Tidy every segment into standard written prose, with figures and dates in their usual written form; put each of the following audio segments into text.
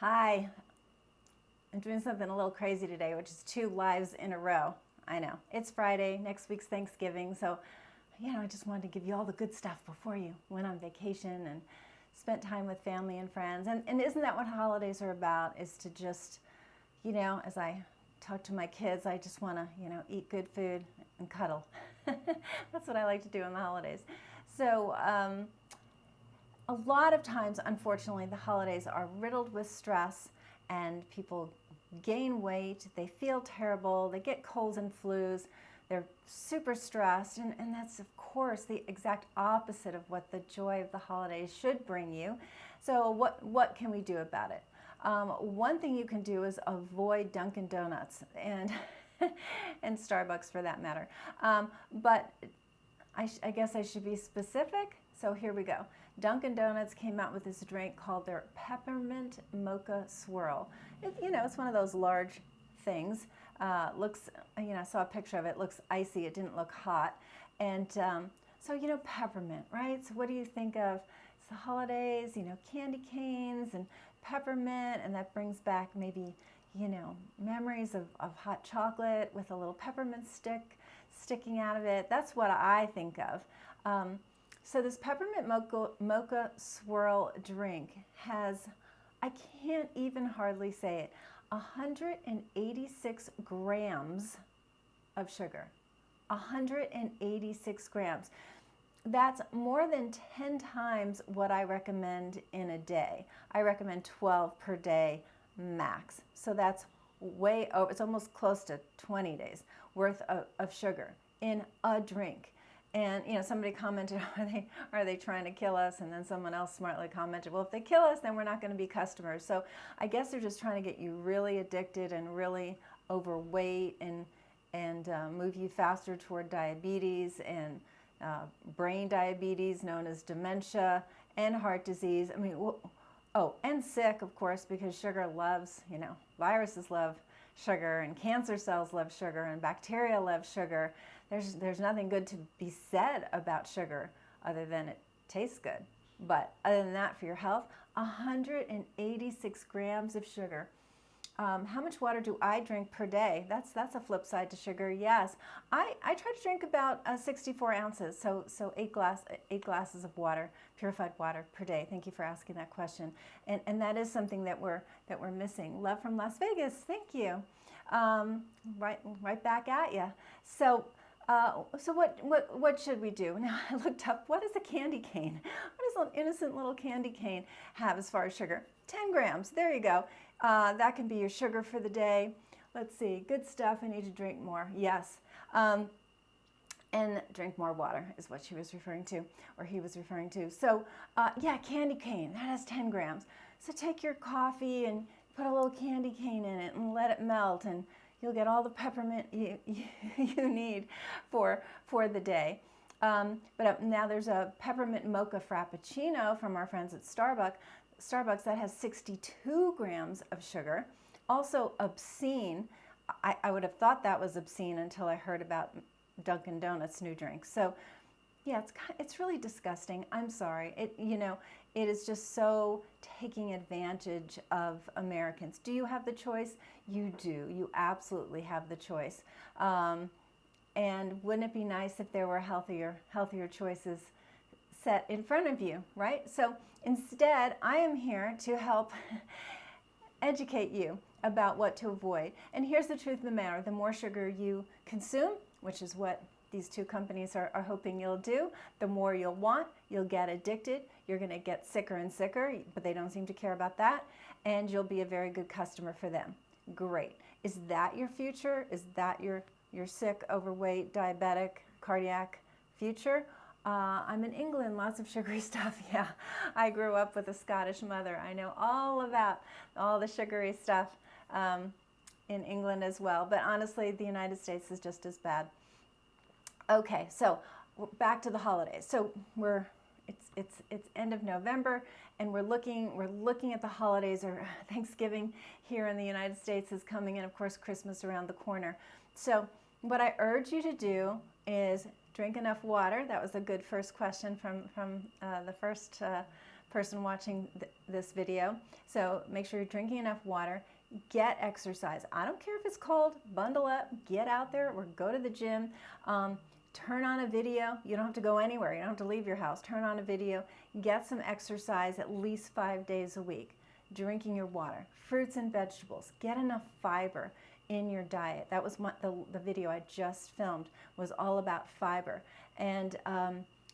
Hi, I'm doing something a little crazy today, which is 2 lives in a row. I know, it's Friday, next week's Thanksgiving, so, I just wanted to give you all the good stuff before you went on vacation and spent time with family and friends. And isn't that what holidays are about, is to just, as I talk to my kids, I just want to, eat good food and cuddle. That's what I like to do on the holidays. So, a lot of times, unfortunately, the holidays are riddled with stress and people gain weight, they feel terrible, they get colds and flus, they're super stressed, and that's, of course, the exact opposite of what the joy of the holidays should bring you. So what can we do about it? One thing you can do is avoid Dunkin' Donuts and, and Starbucks for that matter. But I guess I should be specific, so here we go. Dunkin' Donuts came out with this drink called their Peppermint Mocha Swirl. It's one of those large things. Looks, I saw a picture of it. Looks icy. It didn't look hot. And so, peppermint, right? So what do you think of? It's the holidays, candy canes and peppermint, and that brings back maybe, memories of hot chocolate with a little peppermint stick sticking out of it. That's what I think of. So this peppermint mocha swirl drink has, I can't even hardly say it, 186 grams of sugar. 186 grams. That's more than 10 times what I recommend in a day. I recommend 12 per day max. So that's way over, it's almost close to 20 days worth of sugar in a drink. And somebody commented, are they trying to kill us? And then someone else smartly commented, well, if they kill us, then we're not going to be customers. So I guess they're just trying to get you really addicted and really overweight and move you faster toward diabetes and brain diabetes, known as dementia, and heart disease. I mean, and sick, of course, because sugar loves, viruses love sugar, and cancer cells love sugar, and bacteria love sugar. There's nothing good to be said about sugar other than it tastes good. But other than that, for your health, 186 grams of sugar. How much water do I drink per day? That's a flip side to sugar. Yes, I try to drink about 64 ounces, so 8 glasses of water, purified water per day. Thank you for asking that question. And that is something that we're missing. Love from Las Vegas. Thank you. Right back at you. So what should we do? Now I looked up, what is a candy cane? What does an innocent little candy cane have as far as sugar? 10 grams. There you go. That can be your sugar for the day. Let's see. Good stuff. I need to drink more. Yes. And drink more water is what she was referring to, or he was referring to. So, candy cane. That has 10 grams. So take your coffee and put a little candy cane in it and let it melt, and you'll get all the peppermint you need for the day. But now there's a Peppermint Mocha Frappuccino from our friends at Starbucks that has 62 grams of sugar. Also obscene. I would have thought that was obscene until I heard about Dunkin' Donuts' new drink. So, yeah, it's really disgusting. I'm sorry. It is just so taking advantage of Americans. Do you have the choice? You do. You absolutely have the choice. And wouldn't it be nice if there were healthier choices set in front of you, right? So instead, I am here to help educate you about what to avoid. And here's the truth of the matter. The more sugar you consume, which is what these two companies are hoping you'll do, the more you'll want, you'll get addicted, you're going to get sicker and sicker, but they don't seem to care about that, and you'll be a very good customer for them. Great. Is that your future? Is that your sick, overweight, diabetic, cardiac future? I'm in England, lots of sugary stuff. Yeah, I grew up with a Scottish mother. I know all about all the sugary stuff in England as well. But honestly, the United States is just as bad. Okay, so back to the holidays. So it's end of November, and we're looking at the holidays, or Thanksgiving here in the United States is coming, and of course Christmas around the corner. So what I urge you to do is drink enough water. That was a good first question from the first person watching this video. So make sure you're drinking enough water. Get exercise. I don't care if it's cold, bundle up, get out there or go to the gym. Turn on a video. You don't have to go anywhere. You don't have to leave your house. Turn on a video. Get some exercise at least 5 days a week. Drinking your water. Fruits and vegetables. Get enough fiber in your diet. That was the video I just filmed, was all about fiber. And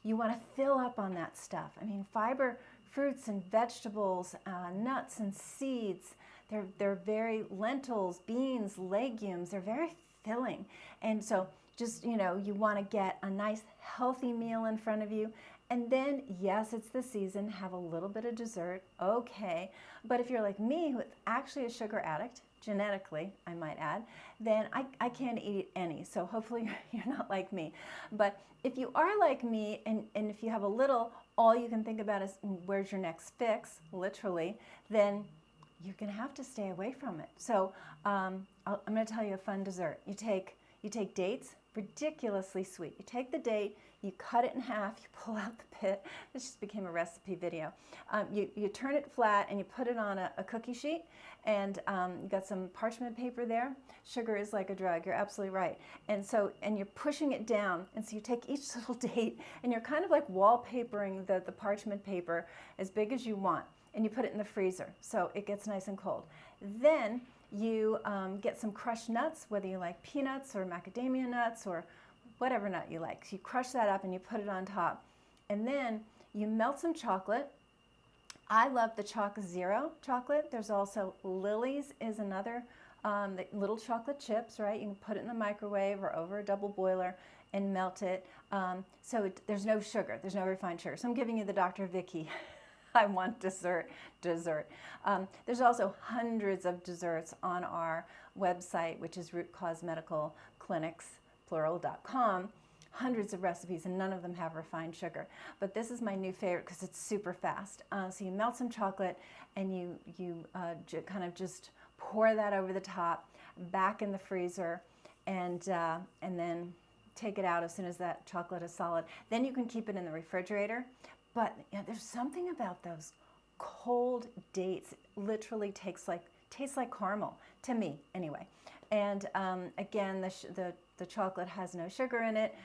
you want to fill up on that stuff. I mean, fiber, fruits and vegetables, nuts and seeds, they're very, lentils, beans, legumes, they're very filling. And so just, you know, you want to get a nice healthy meal in front of you. And then, yes, it's the season, have a little bit of dessert, okay. But if you're like me, who's actually a sugar addict, genetically, I might add, then I can't eat any. So hopefully you're not like me. But if you are like me, and if you have a little, all you can think about is where's your next fix, literally, then you're going to have to stay away from it. So I'm going to tell you a fun dessert. You take dates, ridiculously sweet. You take the date, you cut it in half, you pull out the pit. This just became a recipe video. You turn it flat and you put it on a cookie sheet, and you got some parchment paper there. Sugar is like a drug, you're absolutely right. And you're pushing it down, and so you take each little date and you're kind of like wallpapering the parchment paper as big as you want, and you put it in the freezer so it gets nice and cold. Then you get some crushed nuts, whether you like peanuts or macadamia nuts or whatever nut you like. So you crush that up and you put it on top. And then you melt some chocolate. I love the Choc Zero chocolate. There's also Lily's is another, the little chocolate chips, right? You can put it in the microwave or over a double boiler and melt it. There's no sugar, there's no refined sugar. So I'm giving you the Dr. Vicky I want dessert. There's also hundreds of desserts on our website, which is Root Cause Medical Clinics, plural.com. Hundreds of recipes, and none of them have refined sugar. But this is my new favorite because it's super fast. So you melt some chocolate, and you kind of just pour that over the top, back in the freezer, and then take it out as soon as that chocolate is solid. Then you can keep it in the refrigerator. But you know, there's something about those cold dates. It literally tastes like caramel, to me anyway. And again, the chocolate has no sugar in it,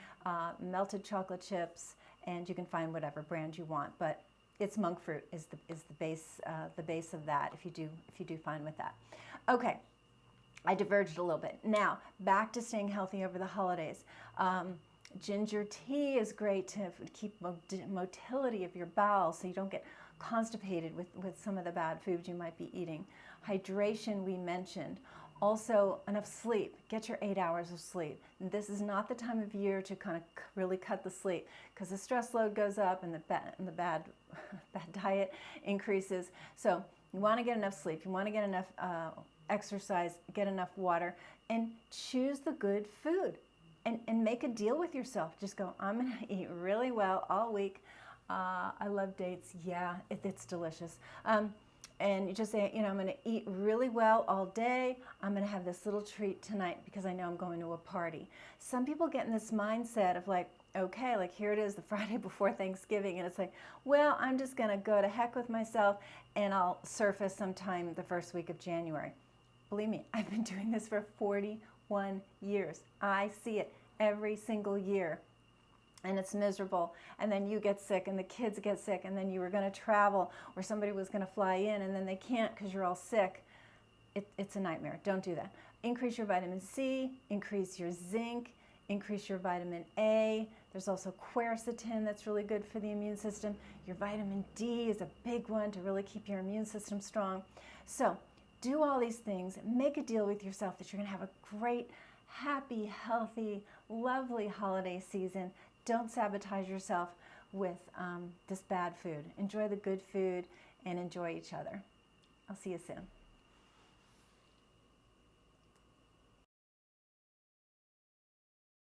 melted chocolate chips, and you can find whatever brand you want. But it's monk fruit is the base of that. If you do fine with that. Okay, I diverged a little bit. Now back to staying healthy over the holidays. Ginger tea is great to keep motility of your bowels so you don't get constipated with some of the bad foods you might be eating. Hydration we mentioned. Also, enough sleep. Get your 8 hours of sleep. This is not the time of year to kind of really cut the sleep because the stress load goes up and the bad diet increases. So you want to get enough sleep. You want to get enough exercise, get enough water, and choose the good food. And make a deal with yourself. Just go, I'm going to eat really well all week. I love dates. Yeah, it's delicious. And you just say, you know, I'm going to eat really well all day. I'm going to have this little treat tonight because I know I'm going to a party. Some people get in this mindset of like, okay, like here it is the Friday before Thanksgiving. And it's like, well, I'm just going to go to heck with myself and I'll surface sometime the first week of January. Believe me, I've been doing this for 41 years. I see it every single year, and it's miserable. And then you get sick, and the kids get sick, and then you were going to travel, or somebody was going to fly in, and then they can't because you're all sick. It's a nightmare. Don't do that. Increase your vitamin C, increase your zinc, increase your vitamin A. There's also quercetin that's really good for the immune system. Your vitamin D is a big one to really keep your immune system strong. So do all these things. Make a deal with yourself that you're going to have a great, happy, healthy, lovely holiday season. Don't sabotage yourself with this bad food. Enjoy the good food and enjoy each other. I'll see you soon.